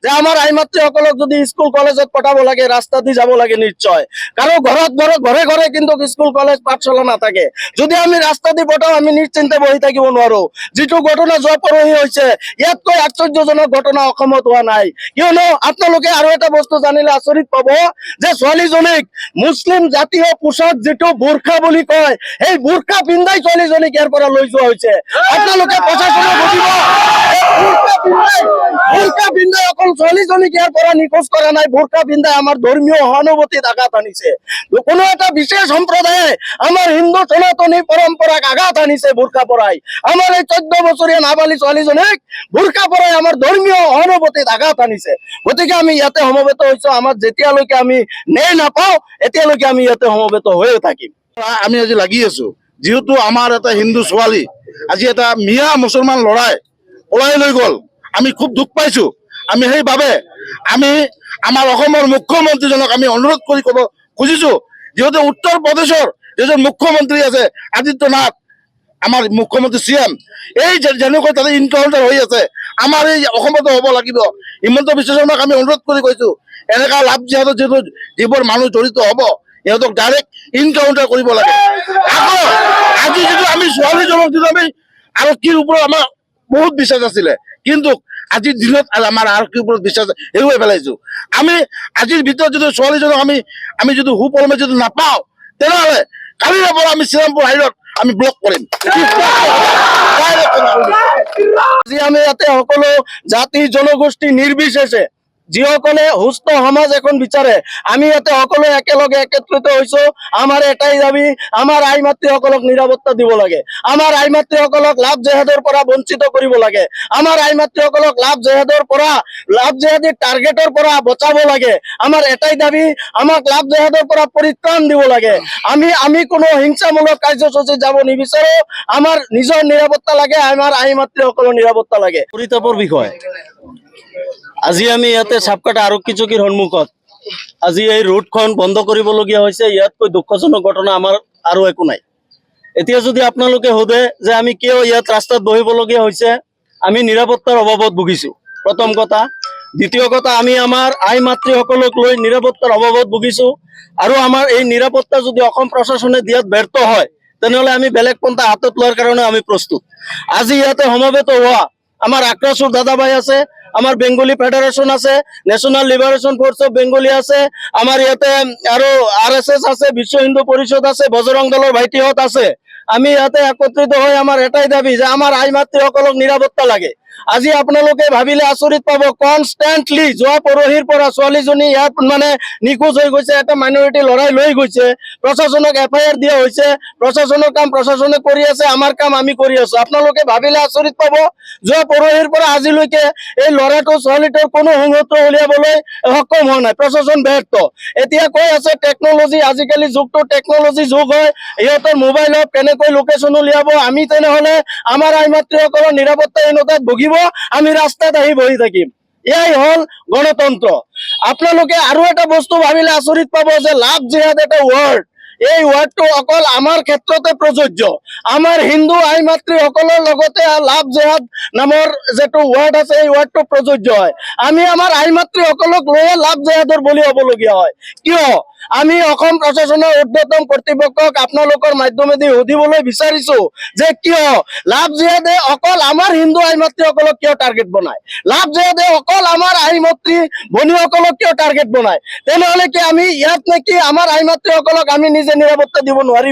যে আমাৰ আই মাতৃসকলক যদি স্কুল কলেজত পঠাব লাগে ৰাস্তা দি যাব লাগে নিশ্চয়, কাৰণ ঘৰে ঘৰে কিন্তু স্কুল কলেজ পাঠশালা নাথাকে। যদি আমি ৰাস্তা দি পঠাও আমি নিশ্চিন্তে বহি থাকিব নোৱাৰো। যিটো ঘটনা যোৱা পৰহি হৈছে ইয়াতকৈ আশ্চৰ্যজনক ঘটনা অসমত হোৱা নাই। কিয়নো আপোনালোকে আৰু এটা বস্তু জানিলে আচৰিত পাব যে ছোৱালীজনীক মুছলিম জাতীয় পোছাক যিটো বোৰখা বুলি কয় সেই বোৰখা পিন্ধাই ছোৱালীজনীক ইয়াৰ পৰা লৈ যোৱা হৈছে। আপোনালোকে প্ৰশাসনে বুজিব, বোৰখা পিন্ধাই অকল ছোৱালীজনীক ইয়াৰ পৰা নিখোজ কৰা নাই, বোৰখা পিন্ধাই আমাৰ ধৰ্মীয় সহানুভূতিত আঘাত আনিছে। কোনো এটা বিশেষ সম্প্ৰদায়ে আমাৰ হিন্দু সনাতনী পৰম্পৰাক আঘাত আনিছে বোৰখা পৰাই। আমাৰ এই 14 বছৰীয়া নাবালী ছোৱালীজনীক বোৰখা পৰাই আমাৰ ধৰ্মীয় সহানুভূতিত আঘাত আনিছে। গতিকে আমি ইয়াতে সমবেত হৈছো। আমাৰ যেতিয়ালৈকে আমি ন্যায় নাপাওঁ এতিয়ালৈকে আমি ইয়াতে সমবেত হৈয়ে থাকিম। আমি আজি লাগি আছো, যেহেতু আমাৰ এটা হিন্দু ছোৱালী আজি এটা মিয়া মুছলমান লৰাই পলাই লৈ গ'ল। আমি খুব দুখ পাইছো। আমি সেইবাবে আমি আমাৰ অসমৰ মুখ্যমন্ত্ৰীজনক আমি অনুৰোধ কৰি ক'ব খুজিছো, যেহেতু উত্তৰ প্ৰদেশৰ যিজন মুখ্যমন্ত্ৰী আছে আদিত্য নাথ, আমাৰ মুখ্যমন্ত্ৰী CM, এই যেনেকৈ তাতে ইনকাউণ্টাৰ হৈ আছে আমাৰ এই অসমতো হ'ব লাগিব। হিমন্ত বিশ্ব শৰ্মাক আমি অনুৰোধ কৰি কৈছো, এনেকুৱা লাভ জিহাদত যিবোৰ মানুহ জড়িত হ'ব সিহঁতক ডাইৰেক্ট ইনকাউণ্টাৰ কৰিব লাগে। আকৌ আজি যিটো আমি ছোৱালীজনক যিটো আমি আৰক্ষীৰ ওপৰত আমাৰ বহুত বিশ্বাস আছিলে, কিন্তু আজিৰ দিনত আমাৰ আৰক্ষীৰ ওপৰত বিশ্বাস হেৰুৱাই পেলাইছো। আমি আজিৰ ভিতৰত যদি ছোৱালীজনক আমি যদি সুপলমে যদি নাপাওঁ তেনেহ'লে কালিৰে পৰা আমি শ্ৰীৰামপুৰ হাইৰত আমি ব্লক কৰিম। আজি আমি ইয়াতে সকলো জাতি জনগোষ্ঠী নিৰ্বিশেষে যিসকলে সুস্থ সমাজ এখন বিচাৰে আমি ইয়াতে সকলো একেলগে একত্ৰিত হৈছো। আমাৰ এটাই দাবী, আমাৰ আই মাতৃসকলক নিৰাপত্তা দিব লাগে, আমাৰ আই মাতৃসকলক লাভ জেহাদৰ পৰা বঞ্চিত কৰিব লাগে, আমাৰ আই মাতৃসকলক লাভ জেহাদী টাৰ্গেটৰ পৰা বচাব লাগে। আমাৰ এটাই দাবী, আমাক লাভ জেহাদৰ পৰা পৰিত্ৰাণ দিব লাগে। আমি কোনো হিংসামূলক কাৰ্যসূচীত যাব নিবিচাৰো। আমাৰ নিজৰ নিৰাপত্তা লাগে, আমাৰ আই মাতৃসকলৰ নিৰাপত্তা লাগে। পৰিতাপৰ বিষয় আজি আমি ইয়াতে চাপকাটা আৰক্ষী চকীৰ সন্মুখত আজি এই ৰোডখন বন্ধ কৰিবলগীয়া হৈছে। ইয়াতকৈ দুঃখজনক ঘটনা আমাৰ আৰু একো নাই। এতিয়া যদি আপোনালোকে সোধে যে আমি কিয় ইয়াত ৰাস্তাত বহিবলগীয়া হৈছে, আমি নিৰাপত্তাৰ অভাৱত ভুগিছো প্ৰথম কথা। দ্বিতীয় কথা, আমি আমাৰ আই মাতৃসকলক লৈ নিৰাপত্তাৰ অভাৱত ভুগিছো। আৰু আমাৰ এই নিৰাপত্তা যদি অসম প্ৰশাসনে দিয়াত ব্যৰ্থ হয় তেনেহ'লে আমি বেলেগ পন্থা হাতত লোৱাৰ কাৰণে আমি প্ৰস্তুত। আজি ইয়াতে সমবেত হোৱা আমাৰ আক্ৰাসুৰ দাদাভাই আছে, আমাৰ বেংগলী ফেডাৰেশ্যন আছে, national liberation force of Bengali আছে, আমাৰ ইয়াতে আৰু RSS আছে, বিশ্ব হিন্দু পৰিষদ আছে, বজৰং দলৰ ভাইটিহঁত আছে। আমি ইয়াতে একত্ৰিত হৈ আমাৰ এটাই দাবী যে আমাৰ আই মাতৃসকলক নিৰাপত্তা লাগে। আজি আপোনালোকে ভাবিলে আচৰিত পাব, কনষ্টেণ্টলি যোৱা পৰহিৰ পৰা ছোৱালীজনী ইয়াত নিখোজ হৈ গৈছে, এটা মাইনৰিটি লৰাই লৈ গৈছে, প্ৰশাসনক FIR দিয়া হৈছে, প্ৰশাসনৰ কাম প্ৰশাসনে কৰি আছে, আমাৰ কাম আমি কৰি আছো। আপোনালোকে ভাবিলে আচৰিত পাব, যোৱা পৰহিৰ পৰা আজিলৈকে এই ল'ৰাটো ছোৱালীটোৰ কোনো সংহত উলিয়াবলৈ সক্ষম হোৱা নাই, প্ৰশাসন ব্যৰ্থ। এতিয়া কৈ আছে টেকনলজি, আজিকালি যুগটো টেকনলজি যুগ হয়, ইহঁতৰ মোবাইলত কেনেকৈ লোকেশ্যন উলিয়াব। আমি তেনেহ'লে আমাৰ আই মাতৃসকলৰ নিৰাপত্তাহীনতাত ভুগিব, আমি ৰাস্তাত আহি বহি থাকিম। এয়াই হ'ল গণতন্ত্ৰ। আপোনালোকে আৰু এটা বস্তু ভাবিলে আচৰিত পাব যে লাভ জিহাদ এটা ৱৰ্ড, এই ৱৰ্ডটো অকল আমাৰ ক্ষেত্ৰতে প্ৰযোজ্য। আমাৰ হিন্দু আই মাতৃসকলৰ লগতে লাভ জেহাদ নামৰ যিটো ৱৰ্ড আছে এই ৱৰ্ডটো প্ৰযোজ্য হয়। আমি আমাৰ আই মাতৃসকলক লৈয়ে লাভ জেহাদৰ বলি হ'বলগীয়া হয়। কিয়? আমি অসম প্ৰশাসনৰ ঊৰ্ধ্বতম কৰ্তৃপক্ষক আপোনালোকৰ মাধ্যমেদি সুধিবলৈ বিচাৰিছো যে কিয় লাভ জেহাদে অকল আমাৰ হিন্দু আই মাতৃসকলক কিয় টাৰ্গেট বনায়, লাভ জেহাদে অকল আমাৰ আই মাতৃ ভনীসকলক কিয় টাৰ্গেট বনায়। তেনেহ'লে কি আমি ইয়াত নেকি আমাৰ আই মাতৃসকলক আমি নিজে নিৰাপত্তা দিব নোৱাৰিম?